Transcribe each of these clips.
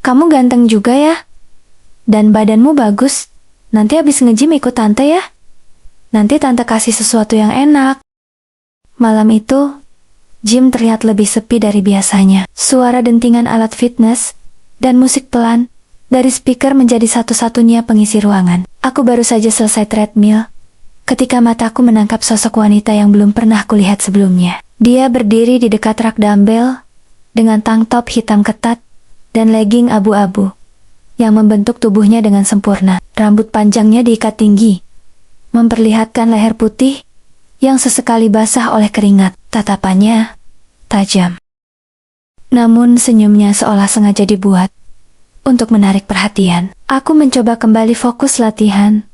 Kamu ganteng juga ya. Dan badanmu bagus. Nanti habis nge-gym ikut tante ya. Nanti tante kasih sesuatu yang enak. Malam itu, gym terlihat lebih sepi dari biasanya. Suara dentingan alat fitness dan musik pelan dari speaker menjadi satu-satunya pengisi ruangan. Aku baru saja selesai treadmill ketika mataku menangkap sosok wanita yang belum pernah kulihat sebelumnya. Dia berdiri di dekat rak dumbbell dengan tank top hitam ketat dan legging abu-abu yang membentuk tubuhnya dengan sempurna. Rambut panjangnya diikat tinggi, memperlihatkan leher putih yang sesekali basah oleh keringat. Tatapannya tajam. Namun senyumnya seolah sengaja dibuat untuk menarik perhatian. Aku mencoba kembali fokus latihan,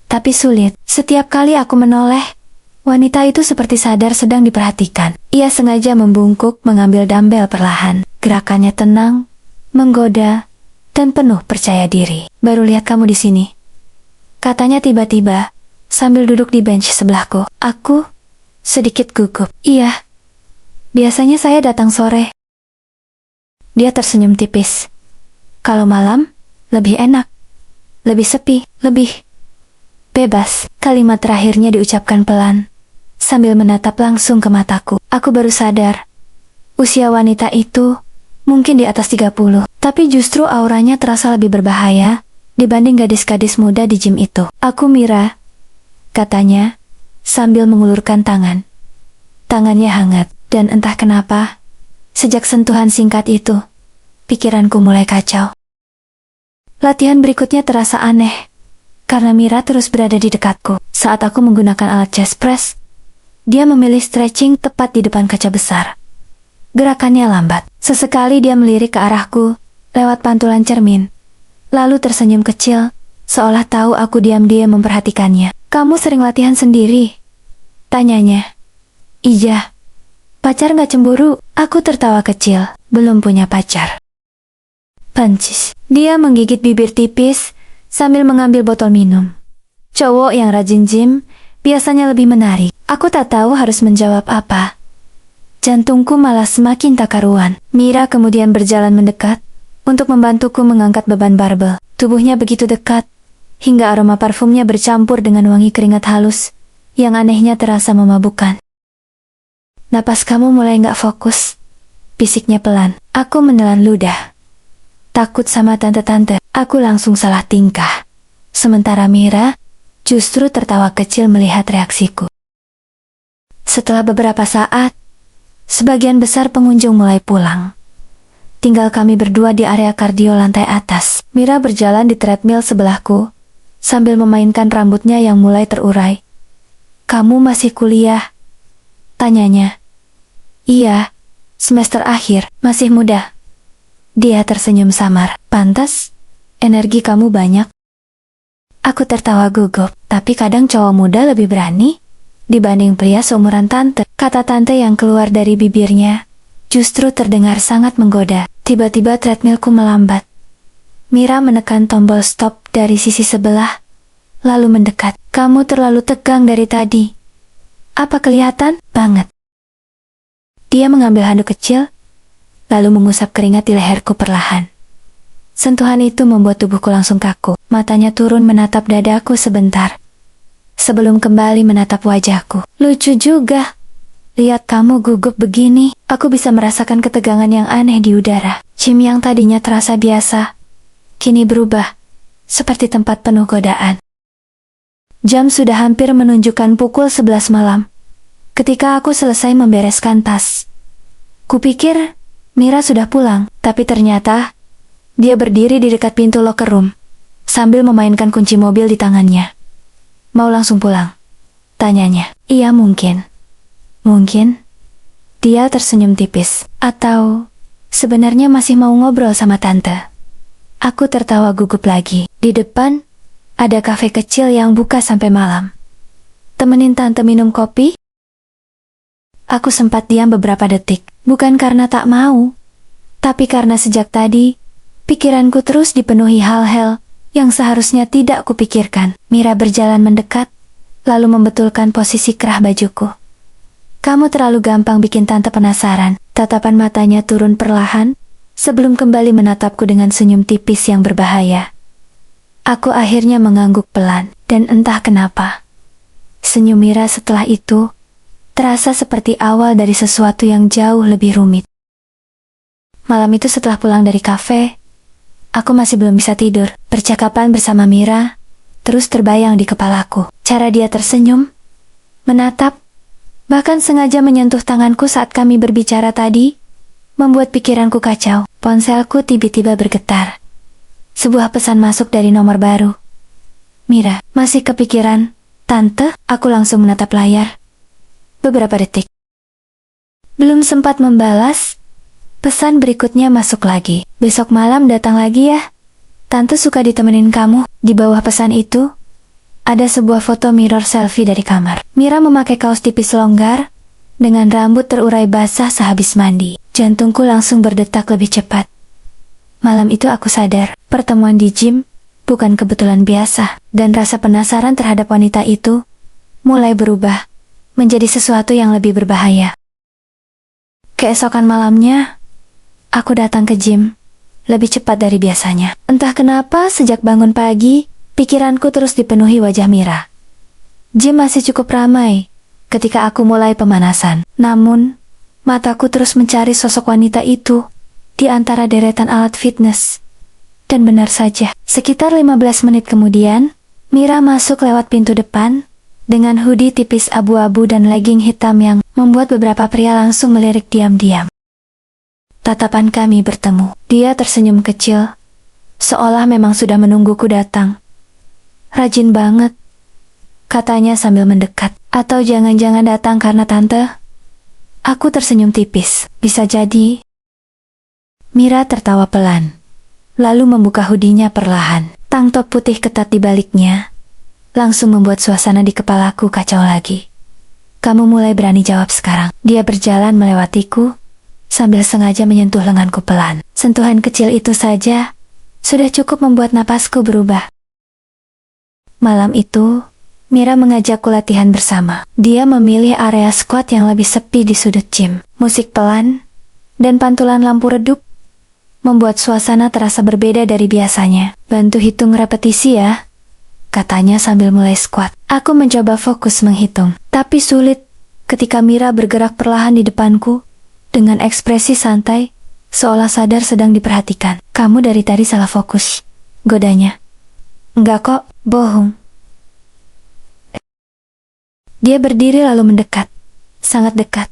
tapi sulit. Setiap kali aku menoleh, wanita itu seperti sadar sedang diperhatikan. Ia sengaja membungkuk mengambil dumbbell perlahan. Gerakannya tenang, menggoda, dan penuh percaya diri. Baru lihat kamu di sini, katanya tiba-tiba sambil duduk di bench sebelahku. Aku sedikit gugup. Iya, biasanya saya datang sore. Dia tersenyum tipis. Kalau malam, lebih enak, lebih sepi, lebih bebas. Kalimat terakhirnya diucapkan pelan, sambil menatap langsung ke mataku. Aku baru sadar, usia wanita itu mungkin di atas 30, tapi justru auranya terasa lebih berbahaya dibanding gadis-gadis muda di gym itu. Aku Mira, katanya, sambil mengulurkan tangan. Tangannya hangat, dan entah kenapa, sejak sentuhan singkat itu, pikiranku mulai kacau. Latihan berikutnya terasa aneh, karena Mira terus berada di dekatku. Saat aku menggunakan alat chest press, dia memilih stretching tepat di depan kaca besar. Gerakannya lambat. Sesekali dia melirik ke arahku, lewat pantulan cermin. Lalu tersenyum kecil, seolah tahu aku diam-diam memperhatikannya. Kamu sering latihan sendiri? Tanyanya. Iya. Pacar nggak cemburu? Aku tertawa kecil, belum punya pacar. Pancis. Dia menggigit bibir tipis, sambil mengambil botol minum. Cowok yang rajin gym, biasanya lebih menarik. Aku tak tahu harus menjawab apa. Jantungku malah semakin tak karuan. Mira kemudian berjalan mendekat untuk membantuku mengangkat beban barbel. Tubuhnya begitu dekat, hingga aroma parfumnya bercampur dengan wangi keringat halus yang anehnya terasa memabukkan. Napas kamu mulai nggak fokus, bisiknya pelan. Aku menelan ludah. Takut sama tante-tante, aku langsung salah tingkah. Sementara Mira justru tertawa kecil melihat reaksiku. Setelah beberapa saat, sebagian besar pengunjung mulai pulang. Tinggal kami berdua di area kardio lantai atas. Mira berjalan di treadmill sebelahku, sambil memainkan rambutnya yang mulai terurai. Kamu masih kuliah? Tanyanya. Iya, semester akhir, masih muda. Dia tersenyum samar. Pantas, energi kamu banyak. Aku tertawa gugup, tapi kadang cowok muda lebih berani dibanding pria seumuran tante. Kata tante yang keluar dari bibirnya justru terdengar sangat menggoda. Tiba-tiba treadmillku melambat. Mira menekan tombol stop dari sisi sebelah, lalu mendekat. Kamu terlalu tegang dari tadi. Apa kelihatan? Banget. Dia mengambil handuk kecil, lalu mengusap keringat di leherku perlahan. Sentuhan itu membuat tubuhku langsung kaku. Matanya turun menatap dadaku sebentar, sebelum kembali menatap wajahku. Lucu juga. Lihat kamu gugup begini, aku bisa merasakan ketegangan yang aneh di udara. Gym yang tadinya terasa biasa, kini berubah, seperti tempat penuh godaan. Jam sudah hampir menunjukkan pukul 11 malam. Ketika aku selesai membereskan tas, kupikir Mira sudah pulang, tapi ternyata dia berdiri di dekat pintu locker room, sambil memainkan kunci mobil di tangannya. Mau langsung pulang? Tanyanya. Iya mungkin. Mungkin. Dia tersenyum tipis. Atau sebenarnya masih mau ngobrol sama tante? Aku tertawa gugup lagi. Di depan, ada kafe kecil yang buka sampai malam. Temenin tante minum kopi? Aku sempat diam beberapa detik. Bukan karena tak mau, tapi karena sejak tadi, pikiranku terus dipenuhi hal-hal yang seharusnya tidak kupikirkan. Mira berjalan mendekat, lalu membetulkan posisi kerah bajuku. Kamu terlalu gampang bikin tante penasaran. Tatapan matanya turun perlahan, sebelum kembali menatapku dengan senyum tipis yang berbahaya. Aku akhirnya mengangguk pelan, dan entah kenapa, senyum Mira setelah itu terasa seperti awal dari sesuatu yang jauh lebih rumit. Malam itu setelah pulang dari kafe, aku masih belum bisa tidur. Percakapan bersama Mira terus terbayang di kepalaku. Cara dia tersenyum, menatap, bahkan sengaja menyentuh tanganku saat kami berbicara tadi, membuat pikiranku kacau. Ponselku tiba-tiba bergetar. Sebuah pesan masuk dari nomor baru. Mira, masih kepikiran, Tante? Aku langsung menatap layar. Beberapa detik. Belum sempat membalas, pesan berikutnya masuk lagi. Besok malam datang lagi ya. Tante suka ditemenin kamu. Di bawah pesan itu, ada sebuah foto mirror selfie dari kamar. Mira memakai kaos tipis longgar, dengan rambut terurai basah sehabis mandi. Jantungku langsung berdetak lebih cepat. Malam itu aku sadar, pertemuan di gym bukan kebetulan biasa, dan rasa penasaran terhadap wanita itu mulai berubah menjadi sesuatu yang lebih berbahaya. Keesokan malamnya, aku datang ke gym lebih cepat dari biasanya. Entah kenapa sejak bangun pagi, pikiranku terus dipenuhi wajah Mira. Gym masih cukup ramai ketika aku mulai pemanasan. Namun, mataku terus mencari sosok wanita itu di antara deretan alat fitness. Dan benar saja, sekitar 15 menit kemudian, Mira masuk lewat pintu depan dengan hoodie tipis abu-abu dan legging hitam yang membuat beberapa pria langsung melirik diam-diam. Tatapan kami bertemu. Dia tersenyum kecil, seolah memang sudah menungguku datang. Rajin banget, katanya sambil mendekat. Atau jangan-jangan datang karena tante? Aku tersenyum tipis. Bisa jadi. Mira tertawa pelan, lalu membuka hoodie-nya perlahan. Tank top putih ketat di baliknya langsung membuat suasana di kepalaku kacau lagi. Kamu mulai berani jawab sekarang. Dia berjalan melewatiku sambil sengaja menyentuh lenganku pelan. Sentuhan kecil itu saja sudah cukup membuat napasku berubah. Malam itu, Mira mengajakku latihan bersama. Dia memilih area squat yang lebih sepi di sudut gym. Musik pelan dan pantulan lampu redup membuat suasana terasa berbeda dari biasanya. Bantu hitung repetisi ya, katanya sambil mulai squat. Aku mencoba fokus menghitung, tapi sulit ketika Mira bergerak perlahan di depanku dengan ekspresi santai, seolah sadar sedang diperhatikan. Kamu dari tadi salah fokus, godanya. Enggak kok, bohong. Dia berdiri lalu mendekat, sangat dekat,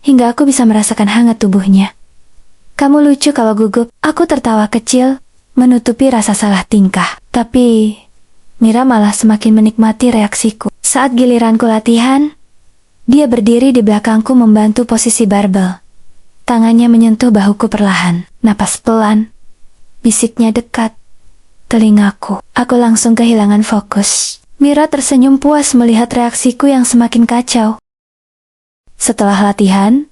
hingga aku bisa merasakan hangat tubuhnya. Kamu lucu kalau gugup. Aku tertawa kecil, menutupi rasa salah tingkah. Tapi, Mira malah semakin menikmati reaksiku. Saat giliranku latihan, dia berdiri di belakangku membantu posisi barbel. Tangannya menyentuh bahuku perlahan. Napas pelan, bisiknya dekat telingaku. Aku langsung kehilangan fokus. Mira tersenyum puas melihat reaksiku yang semakin kacau. Setelah latihan,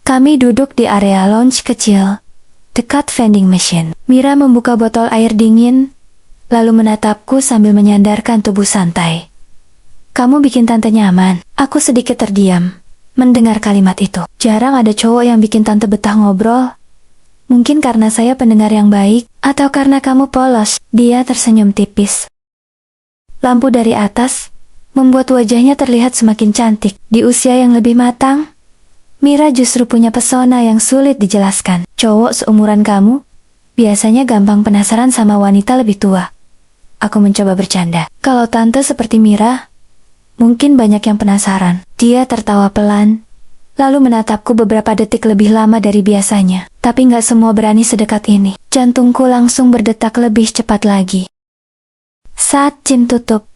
kami duduk di area lounge kecil, dekat vending machine. Mira membuka botol air dingin, lalu menatapku sambil menyandarkan tubuh santai. Kamu bikin tante nyaman. Aku sedikit terdiam mendengar kalimat itu. Jarang ada cowok yang bikin tante betah ngobrol. Mungkin karena saya pendengar yang baik, atau karena kamu polos. Dia tersenyum tipis. Lampu dari atas membuat wajahnya terlihat semakin cantik. Di usia yang lebih matang, Mira justru punya pesona yang sulit dijelaskan. Cowok seumuran kamu biasanya gampang penasaran sama wanita lebih tua. Aku mencoba bercanda. Kalau tante seperti Mira, mungkin banyak yang penasaran. Dia tertawa pelan, lalu menatapku beberapa detik lebih lama dari biasanya. Tapi nggak semua berani sedekat ini. Jantungku langsung berdetak lebih cepat lagi. Saat gym tutup,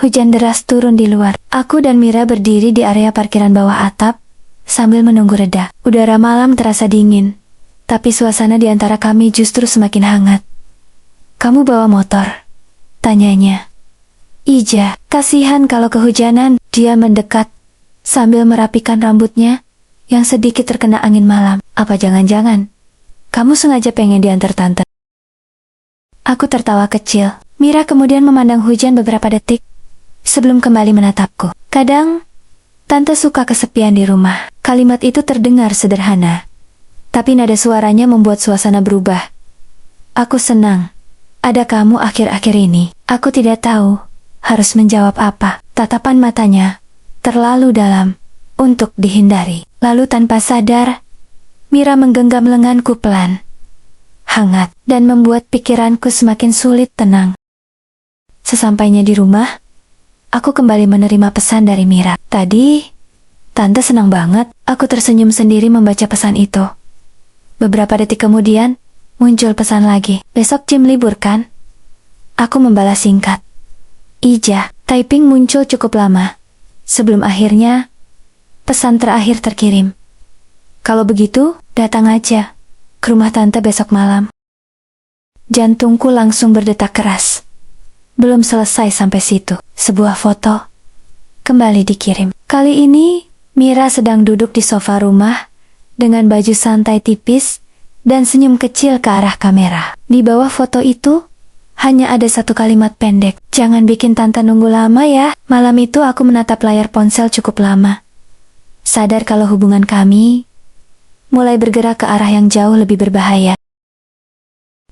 hujan deras turun di luar. Aku dan Mira berdiri di area parkiran bawah atap, sambil menunggu reda. Udara malam terasa dingin, tapi suasana di antara kami justru semakin hangat. Kamu bawa motor? Tanyanya. Ija, kasihan kalau kehujanan. Dia mendekat, sambil merapikan rambutnya, yang sedikit terkena angin malam. Apa jangan-jangan kamu sengaja pengen diantar tante? Aku tertawa kecil. Mira kemudian memandang hujan beberapa detik, sebelum kembali menatapku. Kadang, tante suka kesepian di rumah. Kalimat itu terdengar sederhana, tapi nada suaranya membuat suasana berubah. Aku senang. Ada kamu akhir-akhir ini. Aku tidak tahu harus menjawab apa. Tatapan matanya terlalu dalam untuk dihindari. Lalu tanpa sadar, Mira menggenggam lenganku pelan, hangat, dan membuat pikiranku semakin sulit tenang. Sesampainya di rumah, aku kembali menerima pesan dari Mira. Tadi, Tante senang banget. Aku tersenyum sendiri membaca pesan itu. Beberapa detik kemudian, muncul pesan lagi. Besok Jim libur kan? Aku membalas singkat. Ija. Typing muncul cukup lama. Sebelum akhirnya, pesan terakhir terkirim. Kalau begitu, datang aja ke rumah Tante besok malam. Jantungku langsung berdetak keras. Belum selesai sampai situ. Sebuah foto kembali dikirim. Kali ini, Mira sedang duduk di sofa rumah dengan baju santai tipis dan senyum kecil ke arah kamera. Di bawah foto itu, hanya ada satu kalimat pendek. Jangan bikin Tante nunggu lama ya. Malam itu aku menatap layar ponsel cukup lama. Sadar kalau hubungan kami mulai bergerak ke arah yang jauh lebih berbahaya.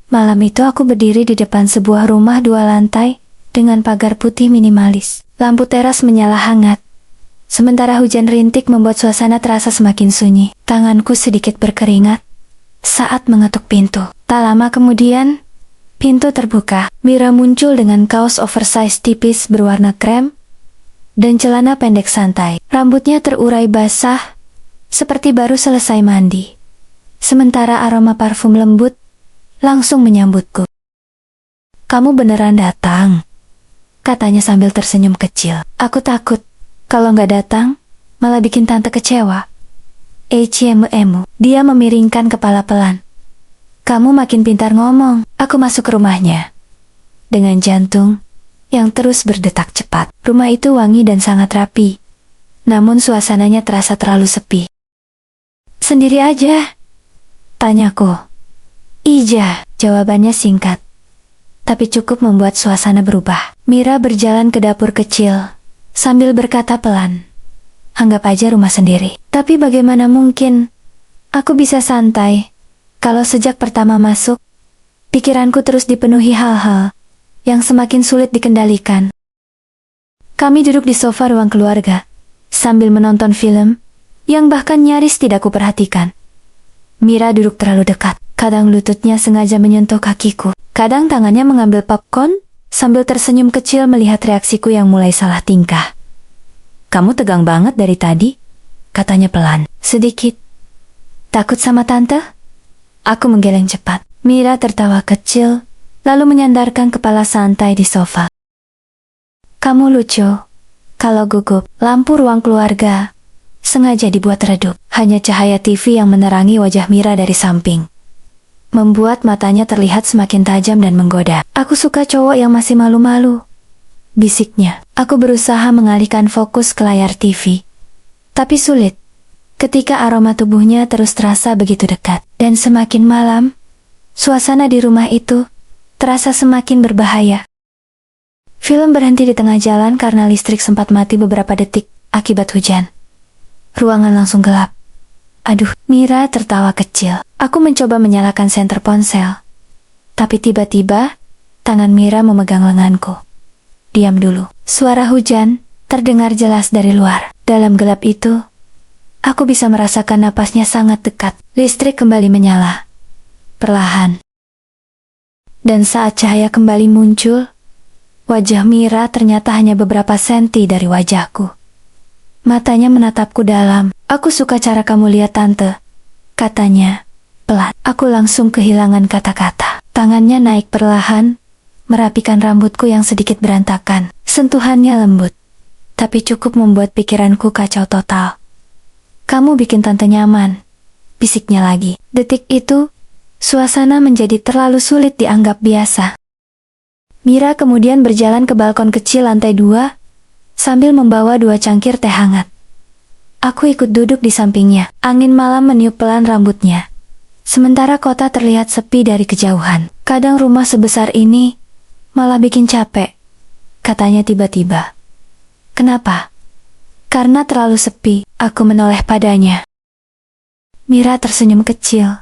Malam itu aku berdiri di depan sebuah rumah 2 lantai dengan pagar putih minimalis. Lampu teras menyala hangat. Sementara hujan rintik membuat suasana terasa semakin sunyi. Tanganku sedikit berkeringat saat mengetuk pintu. Tak lama kemudian, pintu terbuka. Mira muncul dengan kaos oversize tipis berwarna krem dan celana pendek santai. Rambutnya terurai basah, seperti baru selesai mandi. Sementara aroma parfum lembut langsung menyambutku. Kamu beneran datang? Katanya sambil tersenyum kecil. Aku takut kalau nggak datang, malah bikin Tante kecewa. Emu. Dia memiringkan kepala pelan. Kamu makin pintar ngomong. Aku masuk ke rumahnya dengan jantung yang terus berdetak cepat. Rumah itu wangi dan sangat rapi, namun suasananya terasa terlalu sepi. Sendiri aja? Tanyaku. Ija, jawabannya singkat, tapi cukup membuat suasana berubah. Mira berjalan ke dapur kecil sambil berkata pelan, anggap aja rumah sendiri. Tapi bagaimana mungkin aku bisa santai kalau sejak pertama masuk, pikiranku terus dipenuhi hal-hal yang semakin sulit dikendalikan. Kami duduk di sofa ruang keluarga, sambil menonton film, yang bahkan nyaris tidak kuperhatikan. Mira duduk terlalu dekat, kadang lututnya sengaja menyentuh kakiku, kadang tangannya mengambil popcorn, sambil tersenyum kecil melihat reaksiku yang mulai salah tingkah. Kamu tegang banget dari tadi, katanya pelan. Sedikit. Takut sama Tante? Aku menggeleng cepat. Mira tertawa kecil, lalu menyandarkan kepala santai di sofa. Kamu lucu. Kalau gugup, lampu ruang keluarga sengaja dibuat redup. Hanya cahaya TV yang menerangi wajah Mira dari samping, membuat matanya terlihat semakin tajam dan menggoda. Aku suka cowok yang masih malu-malu, bisiknya. Aku berusaha mengalihkan fokus ke layar TV, tapi sulit ketika aroma tubuhnya terus terasa begitu dekat. Dan semakin malam, suasana di rumah itu terasa semakin berbahaya. Film berhenti di tengah jalan karena listrik sempat mati beberapa detik akibat hujan. Ruangan langsung gelap. Aduh, Mira tertawa kecil. Aku mencoba menyalakan senter ponsel, tapi tiba-tiba tangan Mira memegang lenganku. Diam dulu. Suara hujan terdengar jelas dari luar. Dalam gelap itu, aku bisa merasakan napasnya sangat dekat. Listrik kembali menyala, perlahan. Dan saat cahaya kembali muncul, wajah Mira ternyata hanya beberapa senti dari wajahku. Matanya menatapku dalam. Aku suka cara kamu lihat Tante, katanya pelan. Aku langsung kehilangan kata-kata. Tangannya naik perlahan, merapikan rambutku yang sedikit berantakan. Sentuhannya lembut, tapi cukup membuat pikiranku kacau total. Kamu bikin Tante nyaman, bisiknya lagi. Detik itu, suasana menjadi terlalu sulit dianggap biasa. Mira kemudian berjalan ke balkon kecil lantai 2, sambil membawa 2 cangkir teh hangat. Aku ikut duduk di sampingnya. Angin malam meniup pelan rambutnya, sementara kota terlihat sepi dari kejauhan. Kadang rumah sebesar ini malah bikin capek, katanya tiba-tiba. Kenapa? Karena terlalu sepi. Aku menoleh padanya. Mira tersenyum kecil.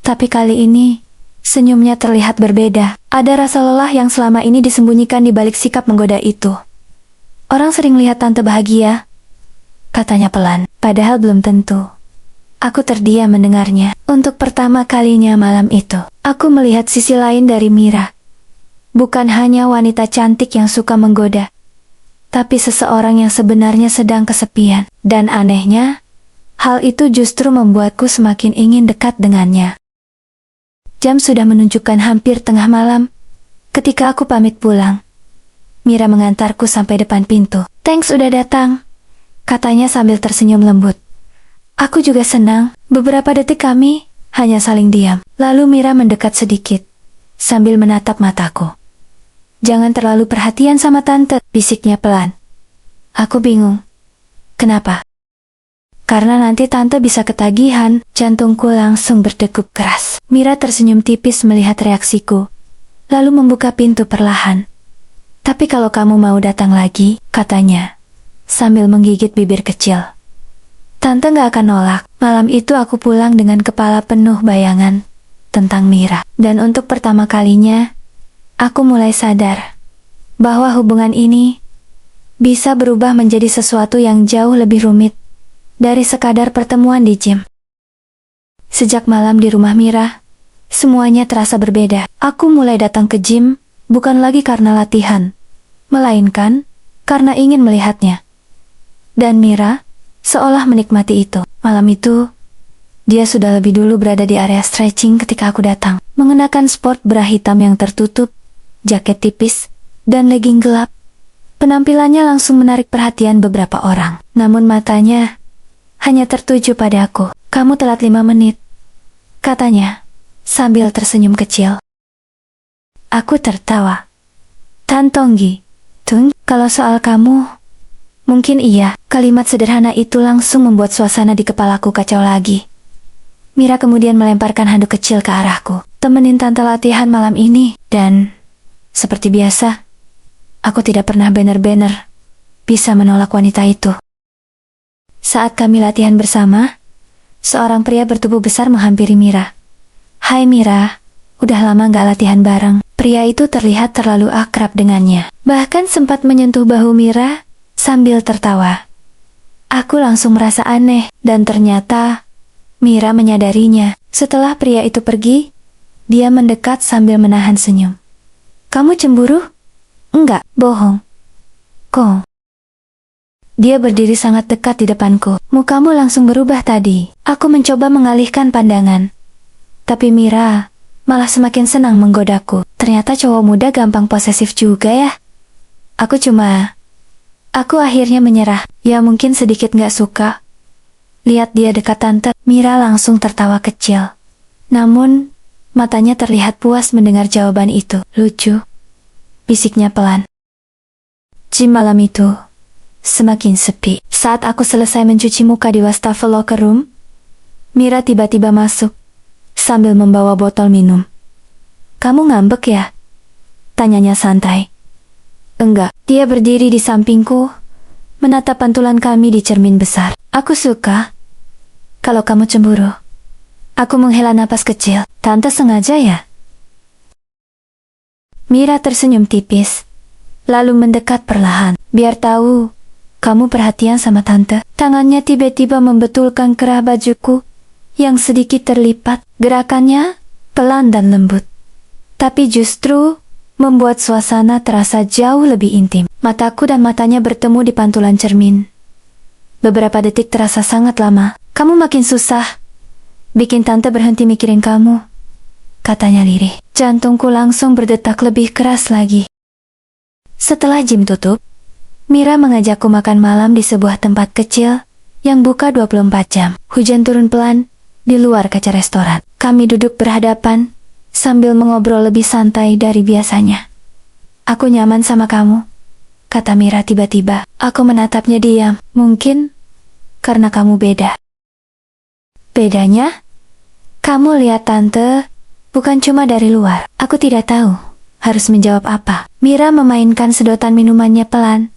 Tapi kali ini, senyumnya terlihat berbeda. Ada rasa lelah yang selama ini disembunyikan di balik sikap menggoda itu. Orang sering lihat tante bahagia, katanya pelan, padahal belum tentu. Aku terdiam mendengarnya. Untuk pertama kalinya malam itu, aku melihat sisi lain dari Mira. Bukan hanya wanita cantik yang suka menggoda, tapi seseorang yang sebenarnya sedang kesepian. Dan anehnya, hal itu justru membuatku semakin ingin dekat dengannya. Jam sudah menunjukkan hampir tengah malam. Ketika aku pamit pulang, Mira mengantarku sampai depan pintu. "Thanks udah datang," katanya sambil tersenyum lembut. Aku juga senang. Beberapa detik kami hanya saling diam. Lalu Mira mendekat sedikit, sambil menatap mataku. "Jangan terlalu perhatian sama tante," bisiknya pelan. Aku bingung. Kenapa? Karena nanti tante bisa ketagihan. Jantungku langsung berdegup keras. Mira tersenyum tipis melihat reaksiku, lalu membuka pintu perlahan. "Tapi kalau kamu mau datang lagi," katanya, sambil menggigit bibir kecil. "Tante gak akan nolak." Malam itu aku pulang dengan kepala penuh bayangan tentang Mira. Dan untuk pertama kalinya, aku mulai sadar bahwa hubungan ini bisa berubah menjadi sesuatu yang jauh lebih rumit dari sekadar pertemuan di gym. Sejak malam di rumah Mira, semuanya terasa berbeda. Aku mulai datang ke gym, bukan lagi karena latihan, melainkan karena ingin melihatnya. Dan Mira seolah menikmati itu. Malam itu, dia sudah lebih dulu berada di area stretching ketika aku datang. Mengenakan sport bra hitam yang tertutup, jaket tipis, dan legging gelap. Penampilannya langsung menarik perhatian beberapa orang. Namun matanya hanya tertuju pada aku. "Kamu telat 5 menit," katanya, sambil tersenyum kecil. Aku tertawa. "Tantonggi, Tung, kalau soal kamu, mungkin iya." Kalimat sederhana itu langsung membuat suasana di kepalaku kacau lagi. Mira kemudian melemparkan handuk kecil ke arahku. "Temenin tante latihan malam ini." Dan, seperti biasa, aku tidak pernah benar-benar bisa menolak wanita itu. Saat kami latihan bersama, seorang pria bertubuh besar menghampiri Mira. "Hai Mira, udah lama gak latihan bareng." Pria itu terlihat terlalu akrab dengannya. Bahkan sempat menyentuh bahu Mira sambil tertawa. Aku langsung merasa aneh, dan ternyata Mira menyadarinya. Setelah pria itu pergi, dia mendekat sambil menahan senyum. "Kamu cemburu?" "Enggak, bohong." "Kok?" Dia berdiri sangat dekat di depanku. "Mukamu langsung berubah tadi." Aku mencoba mengalihkan pandangan, tapi Mira malah semakin senang menggodaku. Ternyata cowok muda gampang posesif juga ya. Aku akhirnya menyerah. Ya mungkin sedikit gak suka lihat dia dekat tante. Mira langsung tertawa kecil. Namun, matanya terlihat puas mendengar jawaban itu. "Lucu," bisiknya pelan. Gym malam itu semakin sepi. Saat aku selesai mencuci muka di wastafel locker room, Mira tiba-tiba masuk sambil membawa botol minum. "Kamu ngambek ya?" tanyanya santai. "Enggak." Dia berdiri di sampingku, menatap pantulan kami di cermin besar. "Aku suka kalau kamu cemburu." Aku menghela napas kecil. "Tante sengaja ya?" Mira tersenyum tipis, lalu mendekat perlahan. "Biar tahu kamu perhatian sama tante." Tangannya tiba-tiba membetulkan kerah bajuku yang sedikit terlipat. Gerakannya pelan dan lembut, tapi justru membuat suasana terasa jauh lebih intim. Mataku dan matanya bertemu di pantulan cermin. Beberapa detik terasa sangat lama. "Kamu makin susah bikin tante berhenti mikirin kamu," katanya lirih. Jantungku langsung berdetak lebih keras lagi. Setelah gym tutup, Mira mengajakku makan malam di sebuah tempat kecil yang buka 24 jam. Hujan turun pelan di luar kaca restoran. Kami duduk berhadapan sambil mengobrol lebih santai dari biasanya. "Aku nyaman sama kamu," kata Mira tiba-tiba. Aku menatapnya diam. "Mungkin karena kamu beda." "Bedanya?" "Kamu lihat tante bukan cuma dari luar." Aku tidak tahu harus menjawab apa. Mira memainkan sedotan minumannya pelan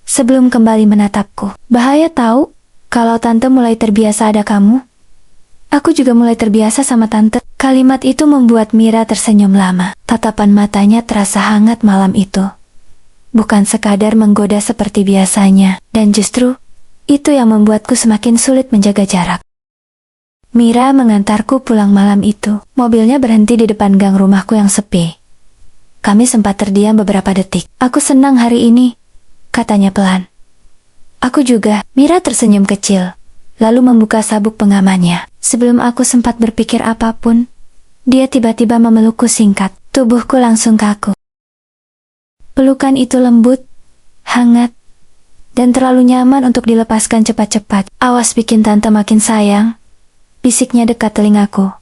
sebelum kembali menatapku. "Bahaya tahu kalau tante mulai terbiasa ada kamu." Aku juga mulai terbiasa sama tante. Kalimat itu membuat Mira tersenyum lama. Tatapan matanya terasa hangat malam itu. Bukan sekadar menggoda seperti biasanya. Dan justru, itu yang membuatku semakin sulit menjaga jarak. Mira mengantarku pulang malam itu. Mobilnya berhenti di depan gang rumahku yang sepi. Kami sempat terdiam beberapa detik. Aku senang hari ini, katanya pelan. Aku juga. Mira tersenyum kecil, lalu membuka sabuk pengamannya. Sebelum aku sempat berpikir apapun, dia tiba-tiba memelukku singkat. Tubuhku langsung kaku. Pelukan itu lembut, hangat, dan terlalu nyaman untuk dilepaskan cepat-cepat. Awas bikin tante makin sayang, bisiknya dekat telingaku.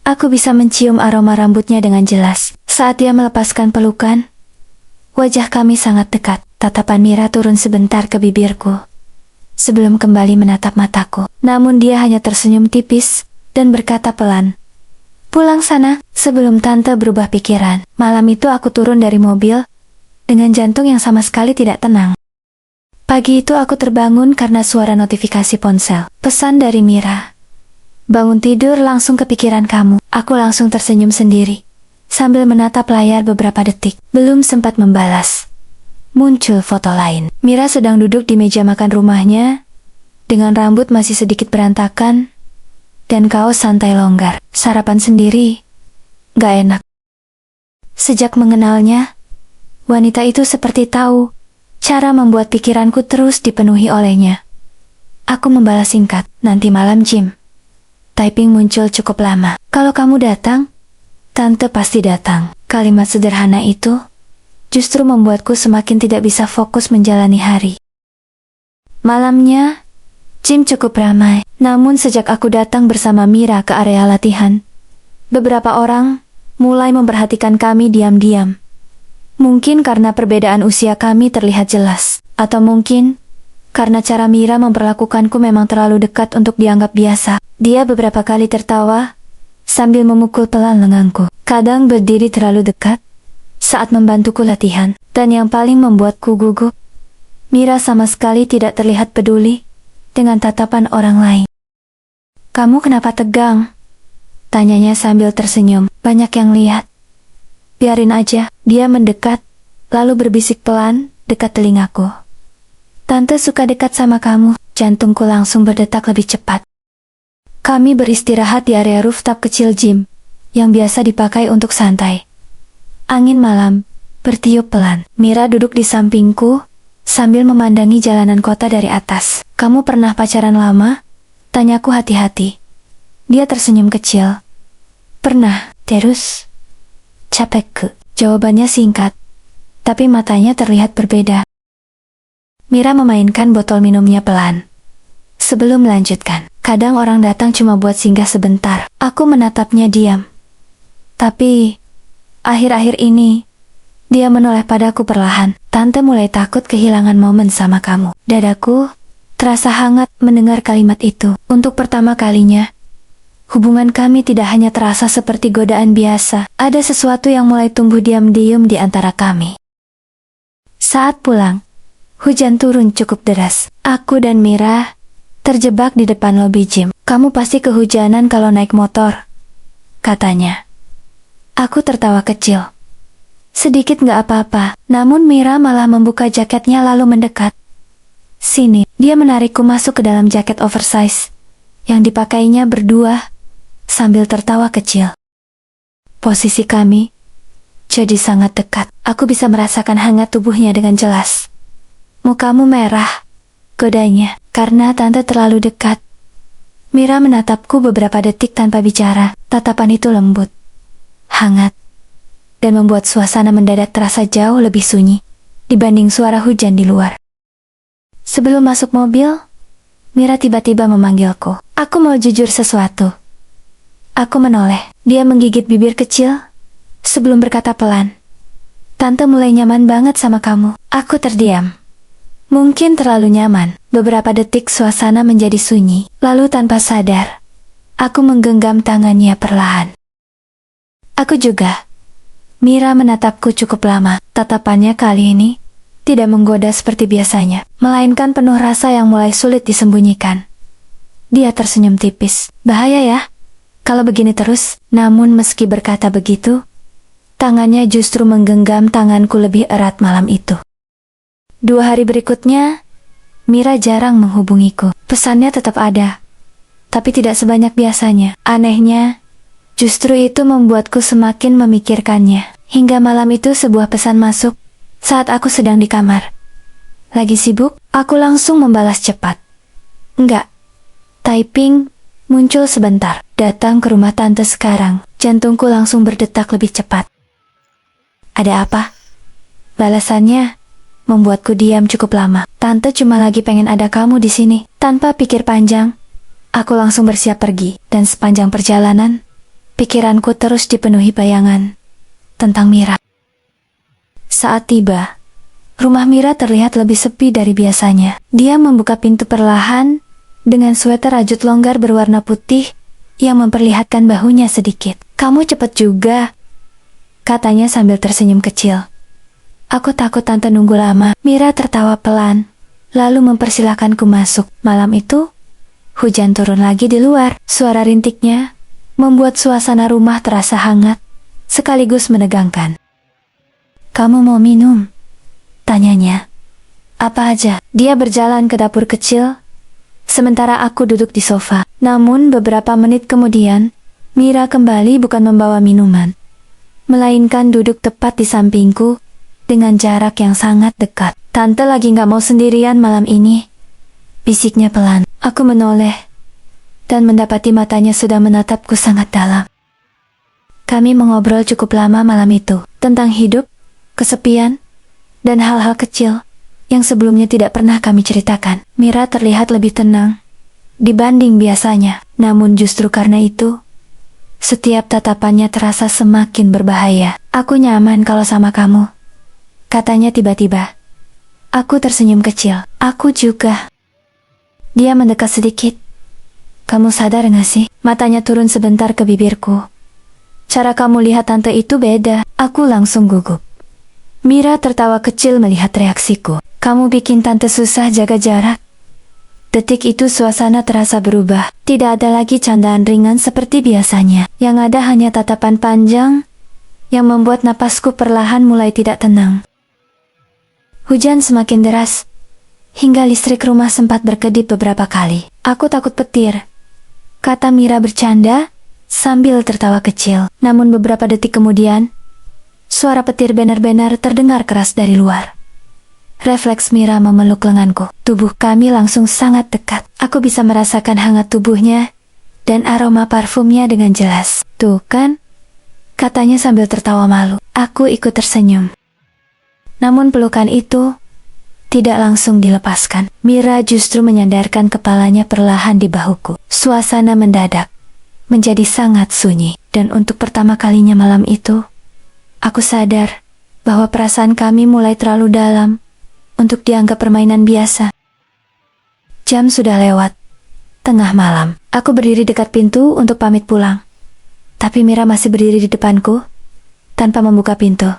Aku bisa mencium aroma rambutnya dengan jelas. Saat dia melepaskan pelukan, wajah kami sangat dekat. Tatapan Mira turun sebentar ke bibirku, sebelum kembali menatap mataku. Namun dia hanya tersenyum tipis, dan berkata pelan, "Pulang sana," sebelum tante berubah pikiran. Malam itu aku turun dari mobil, dengan jantung yang sama sekali tidak tenang. Pagi itu aku terbangun karena suara notifikasi ponsel. Pesan dari Mira. "Bangun tidur langsung kepikiran kamu." Aku langsung tersenyum sendiri, sambil menatap layar beberapa detik. Belum sempat membalas, muncul foto lain. Mira sedang duduk di meja makan rumahnya, dengan rambut masih sedikit berantakan, dan kaos santai longgar. Sarapan sendiri, gak enak. Sejak mengenalnya, wanita itu seperti tahu cara membuat pikiranku terus dipenuhi olehnya. Aku membalas singkat, "Nanti malam Jim." Typing muncul cukup lama. "Kalau kamu datang, tante pasti datang." Kalimat sederhana itu justru membuatku semakin tidak bisa fokus menjalani hari. Malamnya, Jim cukup ramai. Namun sejak aku datang bersama Mira ke area latihan, beberapa orang mulai memperhatikan kami diam-diam. Mungkin karena perbedaan usia kami terlihat jelas, atau mungkin karena cara Mira memperlakukanku memang terlalu dekat untuk dianggap biasa. Dia beberapa kali tertawa sambil memukul pelan lenganku. Kadang berdiri terlalu dekat saat membantuku latihan. Dan yang paling membuatku gugup, Mira sama sekali tidak terlihat peduli dengan tatapan orang lain. "Kamu kenapa tegang?" tanyanya sambil tersenyum. "Banyak yang lihat." "Biarin aja." Dia mendekat, lalu berbisik pelan dekat telingaku. "Tante suka dekat sama kamu." Jantungku langsung berdetak lebih cepat. Kami beristirahat di area rooftop kecil gym, yang biasa dipakai untuk santai. Angin malam bertiup pelan. Mira duduk di sampingku, sambil memandangi jalanan kota dari atas. "Kamu pernah pacaran lama?" tanyaku hati-hati. Dia tersenyum kecil. "Pernah." "Terus?" "Capekku." Jawabannya singkat, tapi matanya terlihat berbeda. Mira memainkan botol minumnya pelan, sebelum melanjutkan. "Kadang orang datang cuma buat singgah sebentar." Aku menatapnya diam. Tapi, akhir-akhir ini, dia menoleh padaku perlahan. "Tante mulai takut kehilangan momen sama kamu." Dadaku terasa hangat mendengar kalimat itu. Untuk pertama kalinya, hubungan kami tidak hanya terasa seperti godaan biasa. Ada sesuatu yang mulai tumbuh diam-diam di antara kami. Saat pulang, hujan turun cukup deras. Aku dan Mira terjebak di depan lobi gym. "Kamu pasti kehujanan kalau naik motor," katanya. Aku tertawa kecil. "Sedikit nggak apa-apa." Namun Mira malah membuka jaketnya lalu mendekat. "Sini." Dia menarikku masuk ke dalam jaket oversize yang dipakainya berdua, sambil tertawa kecil. Posisi kami jadi sangat dekat. Aku bisa merasakan hangat tubuhnya dengan jelas. "Mukamu merah," godanya. Karena tante terlalu dekat. Mira menatapku beberapa detik tanpa bicara. Tatapan itu lembut, hangat, dan membuat suasana mendadak terasa jauh lebih sunyi dibanding suara hujan di luar. Sebelum masuk mobil, Mira tiba-tiba memanggilku. "Aku mau jujur sesuatu." Aku menoleh. Dia menggigit bibir kecil sebelum berkata pelan, "Tante mulai nyaman banget sama kamu." Aku terdiam. Mungkin terlalu nyaman. Beberapa detik suasana menjadi sunyi. Lalu tanpa sadar, aku menggenggam tangannya perlahan. "Aku juga." Mira menatapku cukup lama. Tatapannya kali ini tidak menggoda seperti biasanya, melainkan penuh rasa yang mulai sulit disembunyikan. Dia tersenyum tipis. Bahaya ya, kalau begini terus. Namun meski berkata begitu, tangannya justru menggenggam tanganku lebih erat malam itu. 2 hari berikutnya, Mira jarang menghubungiku. Pesannya tetap ada, tapi tidak sebanyak biasanya. Anehnya, justru itu membuatku semakin memikirkannya. Hingga malam itu sebuah pesan masuk saat aku sedang di kamar. Lagi sibuk, aku langsung membalas cepat. Enggak. Typing muncul sebentar. Datang ke rumah tante sekarang. Jantungku langsung berdetak lebih cepat. Ada apa? Balasannya membuatku diam cukup lama. Tante cuma lagi pengen ada kamu di sini. Tanpa pikir panjang, aku langsung bersiap pergi. Dan sepanjang perjalanan, pikiranku terus dipenuhi bayangan tentang Mira. Saat tiba, rumah Mira terlihat lebih sepi dari biasanya. Dia membuka pintu perlahan dengan sweater rajut longgar berwarna putih yang memperlihatkan bahunya sedikit. Kamu cepet juga, katanya sambil tersenyum kecil. Aku takut tante nunggu lama. Mira tertawa pelan, lalu mempersilahkanku masuk. Malam itu, hujan turun lagi di luar. Suara rintiknya membuat suasana rumah terasa hangat, sekaligus menegangkan. Kamu mau minum? Tanyanya. Apa aja? Dia berjalan ke dapur kecil, sementara aku duduk di sofa. Namun beberapa menit kemudian, Mira kembali bukan membawa minuman, melainkan duduk tepat di sampingku dengan jarak yang sangat dekat. Tante lagi gak mau sendirian malam ini, bisiknya pelan. Aku menoleh dan mendapati matanya sudah menatapku sangat dalam. Kami mengobrol cukup lama malam itu tentang hidup, kesepian, dan hal-hal kecil yang sebelumnya tidak pernah kami ceritakan. Mira terlihat lebih tenang dibanding biasanya. Namun justru karena itu, setiap tatapannya terasa semakin berbahaya. Aku nyaman kalau sama kamu, katanya tiba-tiba. Aku tersenyum kecil. Aku juga. Dia mendekat sedikit. Kamu sadar gak sih? Matanya turun sebentar ke bibirku. Cara kamu lihat tante itu beda. Aku langsung gugup. Mira tertawa kecil melihat reaksiku. Kamu bikin tante susah jaga jarak. Detik itu suasana terasa berubah. Tidak ada lagi candaan ringan seperti biasanya. Yang ada hanya tatapan panjang yang membuat napasku perlahan mulai tidak tenang. Hujan semakin deras, hingga listrik rumah sempat berkedip beberapa kali. Aku takut petir, kata Mira bercanda sambil tertawa kecil. Namun beberapa detik kemudian, suara petir benar-benar terdengar keras dari luar. Refleks Mira memeluk lenganku. Tubuh kami langsung sangat dekat. Aku bisa merasakan hangat tubuhnya dan aroma parfumnya dengan jelas. Tuh kan? Katanya sambil tertawa malu. Aku ikut tersenyum. Namun pelukan itu tidak langsung dilepaskan. Mira justru menyandarkan kepalanya perlahan di bahuku. Suasana mendadak menjadi sangat sunyi. Dan untuk pertama kalinya malam itu, aku sadar bahwa perasaan kami mulai terlalu dalam untuk dianggap permainan biasa. Jam sudah lewat. Tengah malam. Aku berdiri dekat pintu untuk pamit pulang. Tapi Mira masih berdiri di depanku tanpa membuka pintu.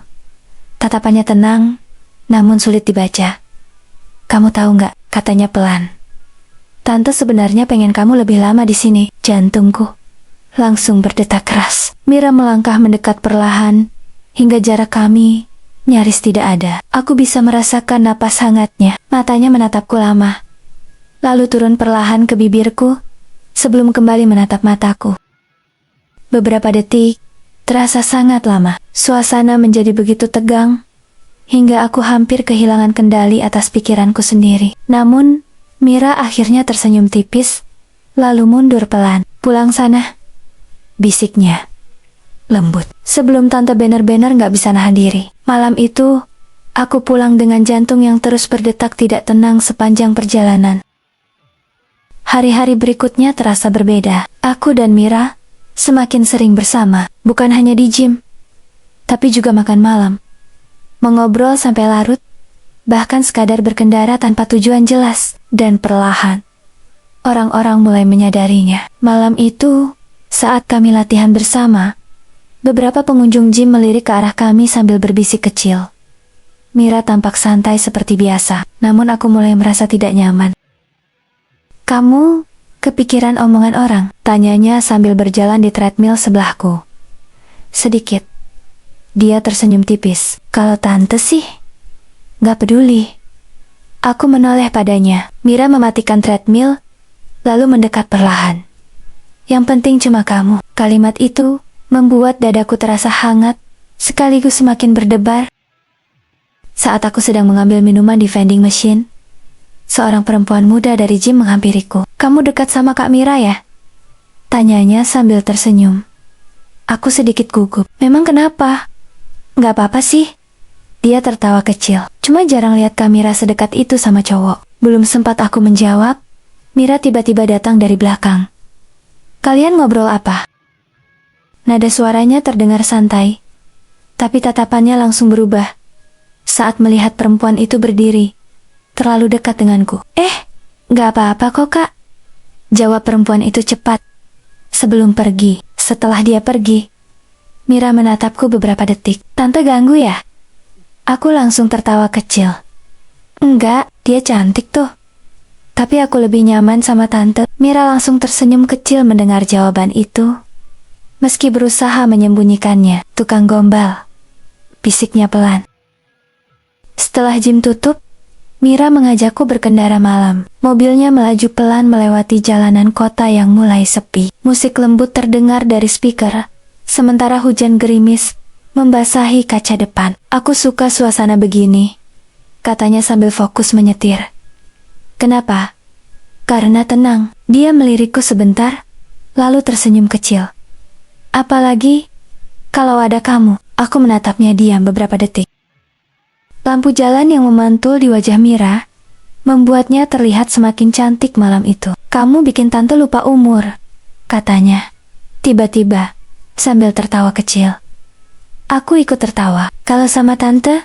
Tatapannya tenang, namun sulit dibaca. Kamu tahu nggak? Katanya pelan. Tante sebenarnya pengen kamu lebih lama di sini. Jantungku langsung berdetak keras. Mira melangkah mendekat perlahan hingga jarak kami nyaris tidak ada. Aku bisa merasakan napas hangatnya. Matanya menatapku lama, lalu turun perlahan ke bibirku sebelum kembali menatap mataku. Beberapa detik terasa sangat lama. Suasana menjadi begitu tegang hingga aku hampir kehilangan kendali atas pikiranku sendiri. Namun Mira akhirnya tersenyum tipis, lalu mundur pelan. Pulang sana, bisiknya lembut. Sebelum tante benar-benar gak bisa nahan diri. Malam itu, aku pulang dengan jantung yang terus berdetak tidak tenang sepanjang perjalanan. Hari-hari berikutnya terasa berbeda. Aku dan Mira semakin sering bersama, bukan hanya di gym, tapi juga makan malam, mengobrol sampai larut, bahkan sekadar berkendara tanpa tujuan jelas. Dan perlahan, orang-orang mulai menyadarinya. Malam itu, saat kami latihan bersama, beberapa pengunjung gym melirik ke arah kami sambil berbisik kecil. Mira tampak santai seperti biasa, namun aku mulai merasa tidak nyaman. Kamu kepikiran omongan orang? Tanyanya sambil berjalan di treadmill sebelahku. Sedikit. Dia tersenyum tipis. Kalau tante sih, gak peduli. Aku menoleh padanya. Mira mematikan treadmill, lalu mendekat perlahan. Yang penting cuma kamu. Kalimat itu membuat dadaku terasa hangat, sekaligus semakin berdebar. Saat aku sedang mengambil minuman di vending machine, seorang perempuan muda dari gym menghampiriku. Kamu dekat sama Kak Mira ya? Tanyanya sambil tersenyum. Aku sedikit gugup. Memang kenapa? Gak apa-apa sih. Dia tertawa kecil. Cuma jarang lihat Kak Mira sedekat itu sama cowok. Belum sempat aku menjawab, Mira tiba-tiba datang dari belakang. Kalian ngobrol apa? Nada suaranya terdengar santai, tapi tatapannya langsung berubah saat melihat perempuan itu berdiri terlalu dekat denganku. Gak apa-apa kok Kak, jawab perempuan itu cepat. Sebelum pergi, setelah dia pergi, Mira menatapku beberapa detik. Tante ganggu ya? Aku langsung tertawa kecil. Enggak, dia cantik tuh. Tapi aku lebih nyaman sama tante. Mira langsung tersenyum kecil mendengar jawaban itu. Meski berusaha menyembunyikannya, tukang gombal, bisiknya pelan. Setelah gym tutup, Mira mengajakku berkendara malam. Mobilnya melaju pelan melewati jalanan kota yang mulai sepi. Musik lembut terdengar dari speaker, sementara hujan gerimis membasahi kaca depan. Aku suka suasana begini, katanya sambil fokus menyetir. Kenapa? Karena tenang. Dia melirikku sebentar, lalu tersenyum kecil. Apalagi kalau ada kamu. Aku menatapnya diam beberapa detik. Lampu jalan yang memantul di wajah Mira membuatnya terlihat semakin cantik malam itu. Kamu bikin tante lupa umur, katanya tiba-tiba sambil tertawa kecil. Aku ikut tertawa. Kalau sama tante,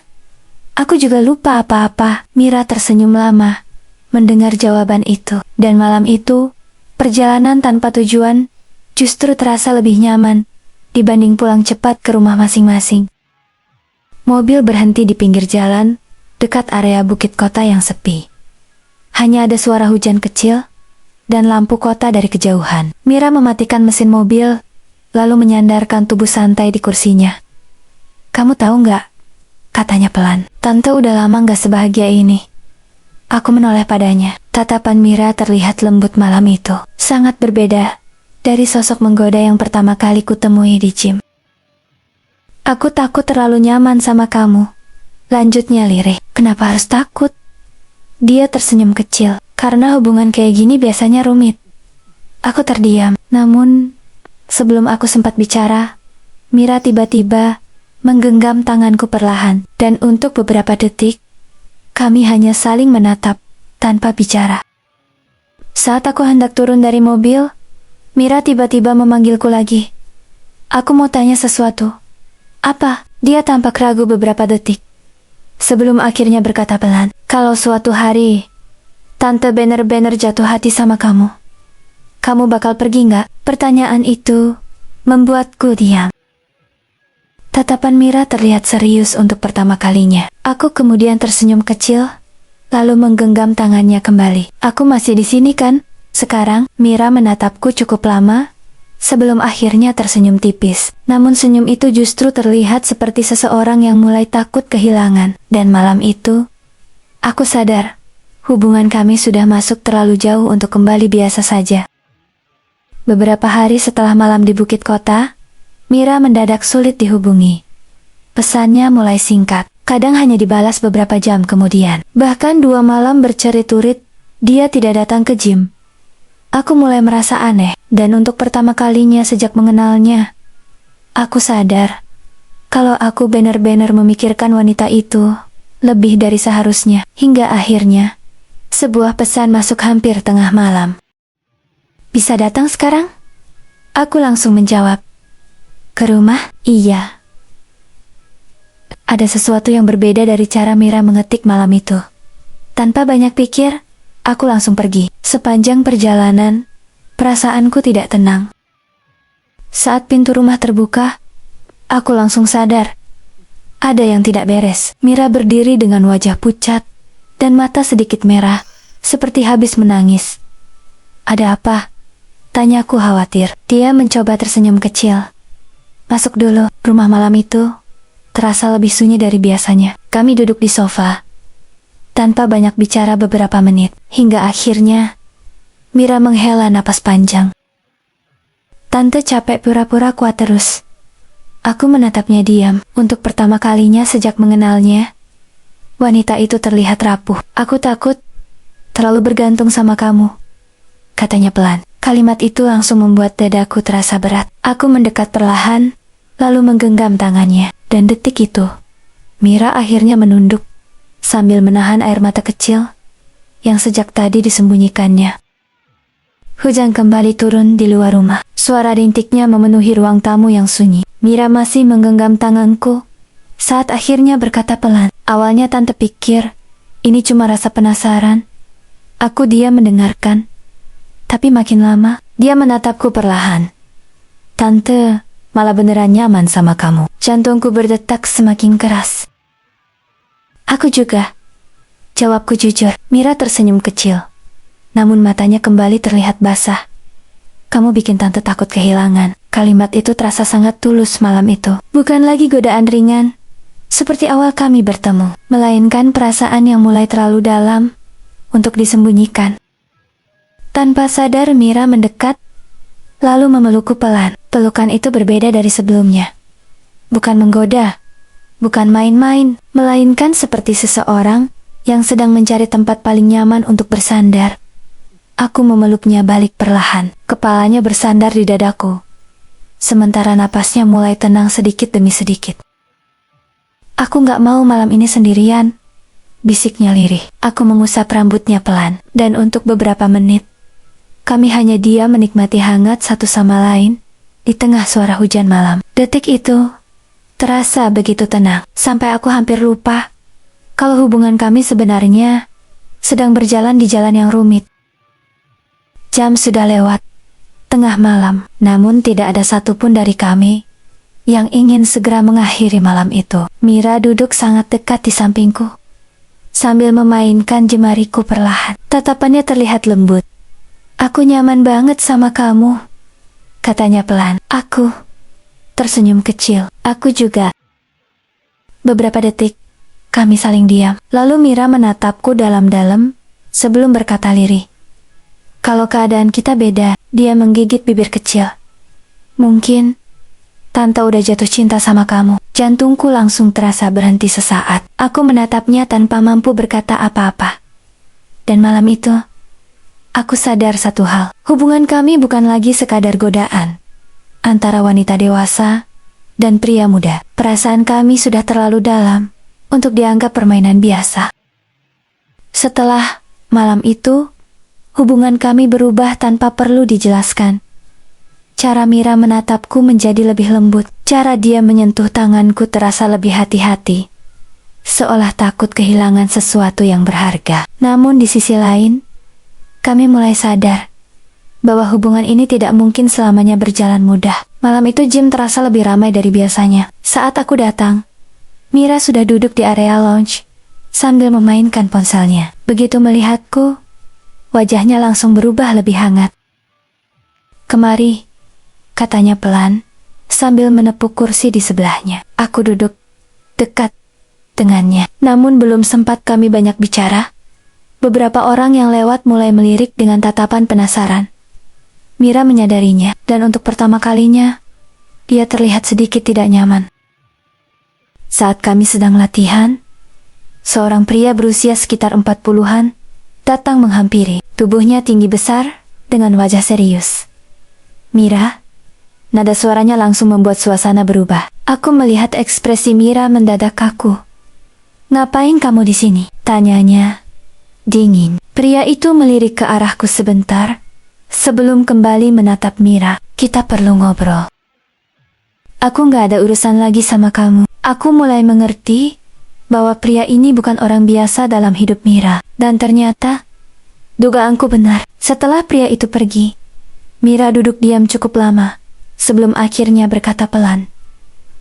aku juga lupa apa-apa. Mira tersenyum lama mendengar jawaban itu. Dan malam itu, perjalanan tanpa tujuan justru terasa lebih nyaman dibanding pulang cepat ke rumah masing-masing. Mobil berhenti di pinggir jalan, dekat area bukit kota yang sepi. Hanya ada suara hujan kecil dan lampu kota dari kejauhan. Mira mematikan mesin mobil, lalu menyandarkan tubuh santai di kursinya. Kamu tahu nggak? Katanya pelan. Tante udah lama nggak sebahagia ini. Aku menoleh padanya. Tatapan Mira terlihat lembut malam itu. Sangat berbeda dari sosok menggoda yang pertama kali kutemui di gym. Aku takut terlalu nyaman sama kamu, lanjutnya lirih. Kenapa harus takut? Dia tersenyum kecil. Karena hubungan kayak gini biasanya rumit. Aku terdiam. Namun, sebelum aku sempat bicara, Mira tiba-tiba menggenggam tanganku perlahan. Dan untuk beberapa detik, kami hanya saling menatap, tanpa bicara. Saat aku hendak turun dari mobil, Mira tiba-tiba memanggilku lagi. Aku mau tanya sesuatu. Apa? Dia tampak ragu beberapa detik. Sebelum akhirnya berkata pelan. Kalau suatu hari, tante bener-bener jatuh hati sama kamu, kamu bakal pergi nggak? Pertanyaan itu membuatku diam. Tatapan Mira terlihat serius untuk pertama kalinya. Aku kemudian tersenyum kecil, lalu menggenggam tangannya kembali. Aku masih di sini kan? Sekarang, Mira menatapku cukup lama, sebelum akhirnya tersenyum tipis. Namun senyum itu justru terlihat seperti seseorang yang mulai takut kehilangan. Dan malam itu, aku sadar, hubungan kami sudah masuk terlalu jauh untuk kembali biasa saja. Beberapa hari setelah malam di bukit kota, Mira mendadak sulit dihubungi. Pesannya mulai singkat, kadang hanya dibalas beberapa jam kemudian. Bahkan 2 malam bercerit-turit, dia tidak datang ke gym. Aku mulai merasa aneh, dan untuk pertama kalinya sejak mengenalnya, aku sadar kalau aku benar-benar memikirkan wanita itu lebih dari seharusnya. Hingga akhirnya, sebuah pesan masuk hampir tengah malam. Bisa datang sekarang? Aku langsung menjawab. Ke rumah? Iya. Ada sesuatu yang berbeda dari cara Mira mengetik malam itu. Tanpa banyak pikir, aku langsung pergi. Sepanjang perjalanan, perasaanku tidak tenang. Saat pintu rumah terbuka, aku langsung sadar. Ada yang tidak beres. Mira berdiri dengan wajah pucat dan mata sedikit merah, seperti habis menangis. Ada apa? Tanyaku khawatir. Dia mencoba tersenyum kecil. Masuk dulu. Rumah malam itu terasa lebih sunyi dari biasanya. Kami duduk di sofa tanpa banyak bicara beberapa menit, hingga akhirnya Mira menghela napas panjang. Tante capek pura-pura kuat terus. Aku menatapnya diam. Untuk pertama kalinya sejak mengenalnya, wanita itu terlihat rapuh. Aku takut terlalu bergantung sama kamu, katanya pelan. Kalimat itu langsung membuat dadaku terasa berat. Aku mendekat perlahan, lalu menggenggam tangannya. Dan detik itu, Mira akhirnya menunduk, sambil menahan air mata kecil yang sejak tadi disembunyikannya. Hujan kembali turun di luar rumah. Suara rintiknya memenuhi ruang tamu yang sunyi. Mira masih menggenggam tanganku saat akhirnya berkata pelan. Awalnya tante pikir ini cuma rasa penasaran. Aku diam mendengarkan. Tapi makin lama, dia menatapku perlahan. Tante malah beneran nyaman sama kamu. Jantungku berdetak semakin keras. Aku juga, jawabku jujur. Mira tersenyum kecil, namun matanya kembali terlihat basah. Kamu bikin tante takut kehilangan. Kalimat itu terasa sangat tulus malam itu. Bukan lagi godaan ringan, seperti awal kami bertemu, melainkan perasaan yang mulai terlalu dalam untuk disembunyikan. Tanpa sadar Mira mendekat, lalu memelukku pelan. Pelukan itu berbeda dari sebelumnya. Bukan menggoda, bukan main-main, melainkan seperti seseorang yang sedang mencari tempat paling nyaman untuk bersandar. Aku memeluknya balik perlahan. Kepalanya bersandar di dadaku, sementara napasnya mulai tenang sedikit demi sedikit. Aku gak mau malam ini sendirian, bisiknya lirih. Aku mengusap rambutnya pelan, dan untuk beberapa menit, kami hanya diam menikmati hangat satu sama lain di tengah suara hujan malam. Detik itu terasa begitu tenang, sampai aku hampir lupa kalau hubungan kami sebenarnya sedang berjalan di jalan yang rumit. Jam sudah lewat, tengah malam, namun tidak ada satupun dari kami yang ingin segera mengakhiri malam itu. Mira duduk sangat dekat di sampingku, sambil memainkan jemariku perlahan. Tatapannya terlihat lembut. Aku nyaman banget sama kamu, katanya pelan. Aku tersenyum kecil. Aku juga. Beberapa detik, kami saling diam. Lalu Mira menatapku dalam-dalam sebelum berkata lirih. Kalau keadaan kita beda, dia menggigit bibir kecil. Mungkin tante udah jatuh cinta sama kamu. Jantungku langsung terasa berhenti sesaat. Aku menatapnya tanpa mampu berkata apa-apa. Dan malam itu, aku sadar satu hal. Hubungan kami bukan lagi sekadar godaan antara wanita dewasa dan pria muda. Perasaan kami sudah terlalu dalam untuk dianggap permainan biasa. Setelah malam itu, hubungan kami berubah tanpa perlu dijelaskan. Cara Mira menatapku menjadi lebih lembut. Cara dia menyentuh tanganku terasa lebih hati-hati, seolah takut kehilangan sesuatu yang berharga. Namun di sisi lain, kami mulai sadar bahwa hubungan ini tidak mungkin selamanya berjalan mudah. Malam itu gym terasa lebih ramai dari biasanya. Saat aku datang, Mira sudah duduk di area lounge sambil memainkan ponselnya. Begitu melihatku, wajahnya langsung berubah lebih hangat. Kemari, katanya pelan, sambil menepuk kursi di sebelahnya. Aku duduk dekat dengannya. Namun belum sempat kami banyak bicara, beberapa orang yang lewat mulai melirik dengan tatapan penasaran. Mira menyadarinya, dan untuk pertama kalinya, dia terlihat sedikit tidak nyaman. Saat kami sedang latihan, seorang pria berusia sekitar 40-an datang menghampiri. Tubuhnya tinggi besar dengan wajah serius. Mira, nada suaranya langsung membuat suasana berubah. Aku melihat ekspresi Mira mendadak kaku. Ngapain kamu di sini? Tanyanya dingin. Pria itu melirik ke arahku sebentar sebelum kembali menatap Mira. Kita perlu ngobrol. Aku gak ada urusan lagi sama kamu. Aku mulai mengerti bahwa pria ini bukan orang biasa dalam hidup Mira. Dan ternyata dugaanku benar. Setelah pria itu pergi, Mira duduk diam cukup lama sebelum akhirnya berkata pelan,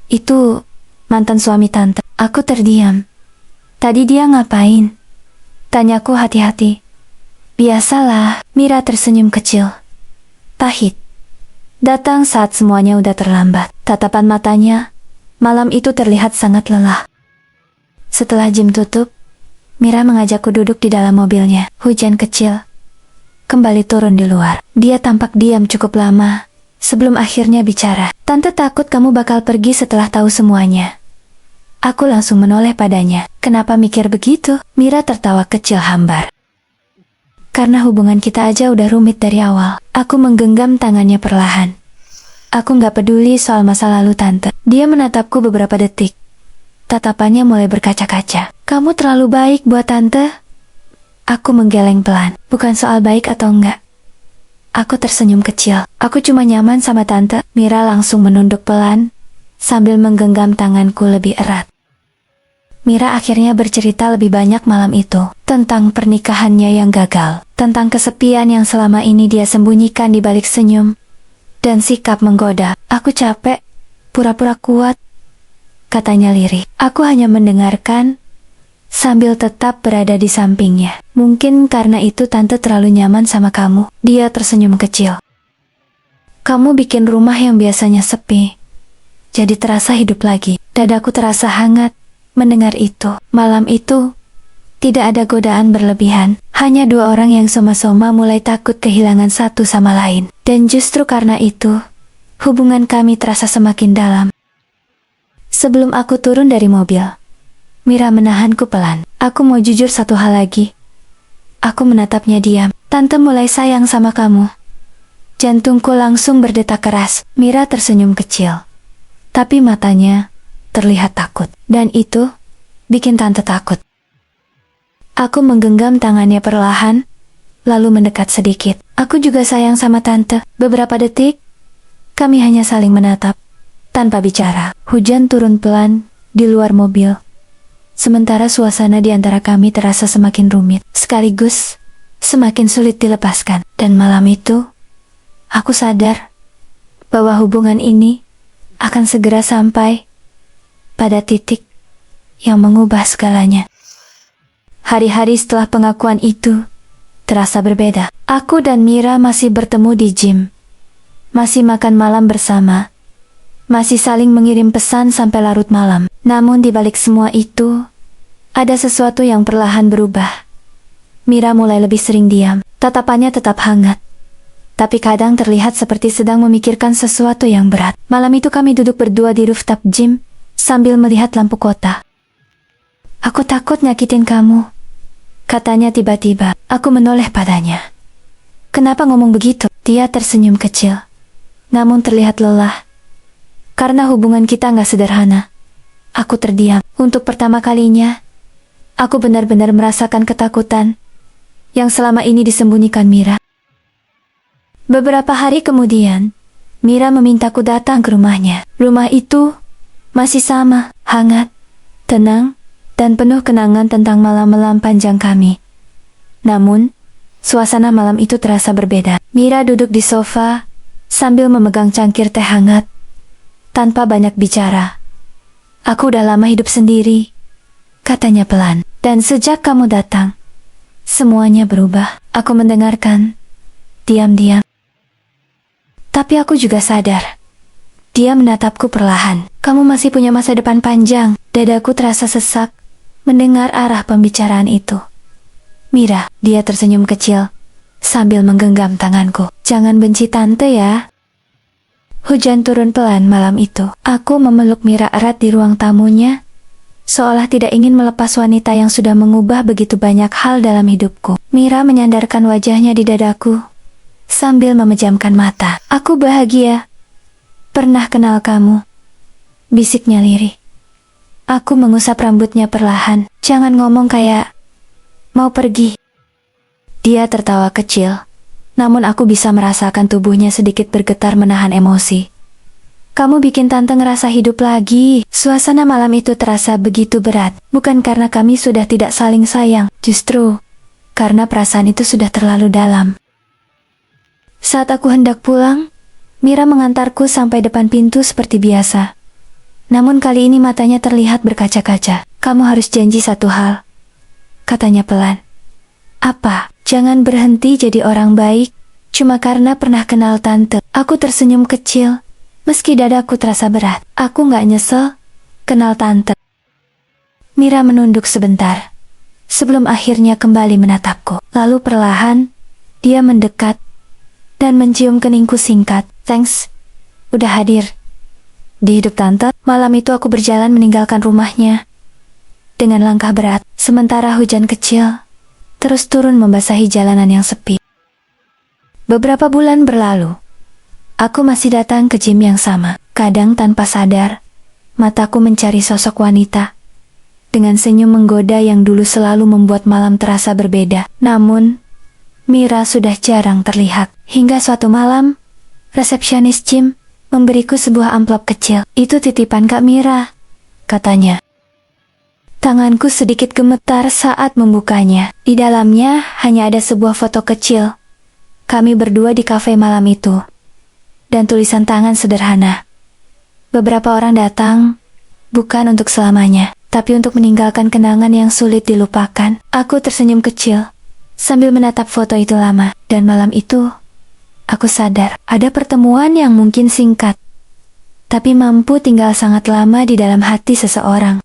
"Itu mantan suami tante." Aku terdiam. Tadi dia ngapain? Tanyaku hati-hati. Biasalah, Mira tersenyum kecil. pahit. Datang saat semuanya udah terlambat. Tatapan matanya malam itu terlihat sangat lelah. Setelah gym tutup, Mira mengajakku duduk di dalam mobilnya. Hujan kecil kembali turun di luar. Dia tampak diam cukup lama sebelum akhirnya bicara. Tante takut kamu bakal pergi setelah tahu semuanya. Aku langsung menoleh padanya. Kenapa mikir begitu? Mira tertawa kecil hambar. Karena hubungan kita aja udah rumit dari awal. Aku menggenggam tangannya perlahan. Aku gak peduli soal masa lalu tante. Dia menatapku beberapa detik. Tatapannya mulai berkaca-kaca. Kamu terlalu baik buat tante. Aku menggeleng pelan. Bukan soal baik atau enggak. Aku tersenyum kecil. Aku cuma nyaman sama tante. Mira langsung menunduk pelan sambil menggenggam tanganku lebih erat. Mira akhirnya bercerita lebih banyak malam itu. Tentang pernikahannya yang gagal. Tentang kesepian yang selama ini dia sembunyikan di balik senyum. Dan sikap menggoda. Aku capek. Pura-pura kuat. Katanya lirih. Aku hanya mendengarkan sambil tetap berada di sampingnya. Mungkin karena itu tante terlalu nyaman sama kamu. Dia tersenyum kecil. Kamu bikin rumah yang biasanya sepi jadi terasa hidup lagi. Dadaku terasa hangat mendengar itu. Malam itu tidak ada godaan berlebihan. Hanya dua orang yang soma-soma mulai takut kehilangan satu sama lain. Dan justru karena itu hubungan kami terasa semakin dalam. Sebelum aku turun dari mobil, Mira menahanku pelan. Aku mau jujur satu hal lagi. Aku menatapnya diam. Tante mulai sayang sama kamu. Jantungku langsung berdetak keras. Mira tersenyum kecil. Tapi matanya terlihat takut. Dan itu bikin tante takut. Aku menggenggam tangannya perlahan, lalu mendekat sedikit. Aku juga sayang sama tante. Beberapa detik, kami hanya saling menatap, tanpa bicara. Hujan turun pelan di luar mobil. Sementara suasana di antara kami terasa semakin rumit, sekaligus semakin sulit dilepaskan. Dan malam itu, aku sadar bahwa hubungan ini akan segera sampai pada titik yang mengubah segalanya. Hari-hari setelah pengakuan itu terasa berbeda. Aku dan Mira masih bertemu di gym, masih makan malam bersama, masih saling mengirim pesan sampai larut malam. Namun di balik semua itu, ada sesuatu yang perlahan berubah. Mira mulai lebih sering diam. Tatapannya tetap hangat, tapi kadang terlihat seperti sedang memikirkan sesuatu yang berat. Malam itu kami duduk berdua di rooftop gym sambil melihat lampu kota. Aku takut nyakitin kamu, katanya tiba-tiba. Aku menoleh padanya. Kenapa ngomong begitu? Dia tersenyum kecil, namun terlihat lelah. Karena hubungan kita gak sederhana. Aku terdiam. Untuk pertama kalinya, aku benar-benar merasakan ketakutan yang selama ini disembunyikan Mira. Beberapa hari kemudian, Mira memintaku datang ke rumahnya. Rumah itu masih sama, hangat, tenang, dan penuh kenangan tentang malam-malam panjang kami. Namun, suasana malam itu terasa berbeda. Mira duduk di sofa sambil memegang cangkir teh hangat, tanpa banyak bicara. Aku udah lama hidup sendiri, katanya pelan. Dan sejak kamu datang, semuanya berubah. Aku mendengarkan, diam-diam. Tapi aku juga sadar. Dia menatapku perlahan. Kamu masih punya masa depan panjang. Dadaku terasa sesak mendengar arah pembicaraan itu. Mira, dia tersenyum kecil sambil menggenggam tanganku. Jangan benci tante ya. Hujan turun pelan malam itu. Aku memeluk Mira erat di ruang tamunya, seolah tidak ingin melepas wanita yang sudah mengubah begitu banyak hal dalam hidupku. Mira menyandarkan wajahnya di dadaku sambil memejamkan mata. Aku bahagia pernah kenal kamu, bisiknya lirih. Aku mengusap rambutnya perlahan. Jangan ngomong kayak mau pergi. Dia tertawa kecil, namun aku bisa merasakan tubuhnya sedikit bergetar menahan emosi. Kamu bikin tante ngerasa hidup lagi. Suasana malam itu terasa begitu berat. Bukan karena kami sudah tidak saling sayang, justru karena perasaan itu sudah terlalu dalam. Saat aku hendak pulang, Mira mengantarku sampai depan pintu seperti biasa. Namun kali ini matanya terlihat berkaca-kaca. Kamu harus janji satu hal, katanya pelan. Apa? Jangan berhenti jadi orang baik, Cuma karena pernah kenal tante, aku tersenyum kecil. Meski dadaku terasa berat, aku gak nyesel kenal tante. Mira menunduk sebentar, sebelum akhirnya kembali menatapku. Lalu perlahan, dia mendekat dan mencium keningku singkat. Thanks, udah hadir di hidup tante. Malam itu aku berjalan meninggalkan rumahnya dengan langkah berat, sementara hujan kecil terus turun membasahi jalanan yang sepi. Beberapa bulan berlalu, aku masih datang ke gym yang sama. Kadang tanpa sadar, mataku mencari sosok wanita dengan senyum menggoda yang dulu selalu membuat malam terasa berbeda. Namun, Mira sudah jarang terlihat. Hingga suatu malam, resepsionis gym memberiku sebuah amplop kecil. Itu titipan Kak Mira, katanya. Tanganku sedikit gemetar saat membukanya. Di dalamnya hanya ada sebuah foto kecil. Kami berdua di kafe malam itu. Dan tulisan tangan sederhana. Beberapa orang datang, bukan untuk selamanya, tapi untuk meninggalkan kenangan yang sulit dilupakan. Aku tersenyum kecil, sambil menatap foto itu lama. Dan malam itu, aku sadar, ada pertemuan yang mungkin singkat, tapi mampu tinggal sangat lama di dalam hati seseorang.